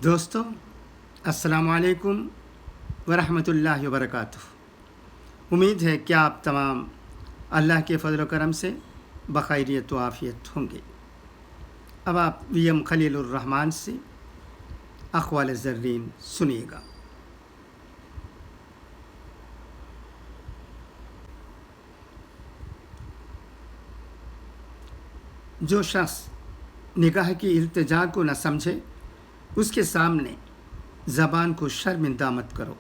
دوستو السلام علیکم ورحمۃ اللہ وبرکاتہ۔ امید ہے کہ آپ تمام اللہ کے فضل و کرم سے بخیریت و عافیت ہوں گے۔ اب آپ وی ایم خلیل الرحمن سے اقوال زرین سنیے گا۔ جو شخص نگاہ کی التجا کو نہ سمجھے اس کے سامنے زبان کو شرمندہ مت کرو۔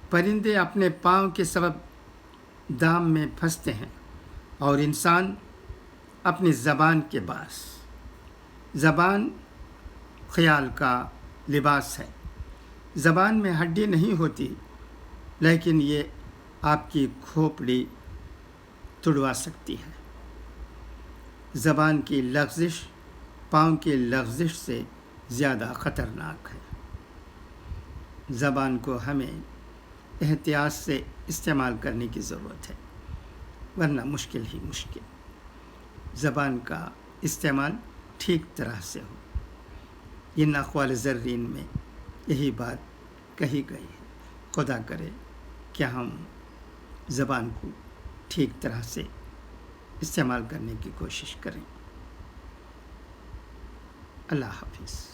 پرندے اپنے پاؤں کے سبب دام میں پھنستے ہیں اور انسان اپنی زبان کے باعث۔ زبان خیال کا لباس ہے۔ زبان میں ہڈی نہیں ہوتی، لیکن یہ آپ کی کھوپڑی توڑوا سکتی ہے۔ زبان کی لغزش پاؤں کی لغزش سے زیادہ خطرناک ہے۔ زبان کو ہمیں احتیاط سے استعمال کرنے کی ضرورت ہے، ورنہ مشکل ہی مشکل۔ زبان کا استعمال ٹھیک طرح سے ہو۔ ان اقوال زرین میں یہی بات کہی گئی ہے۔ خدا کرے کہ ہم زبان کو ٹھیک طرح سے استعمال کرنے کی کوشش کریں۔ اللہ حافظ۔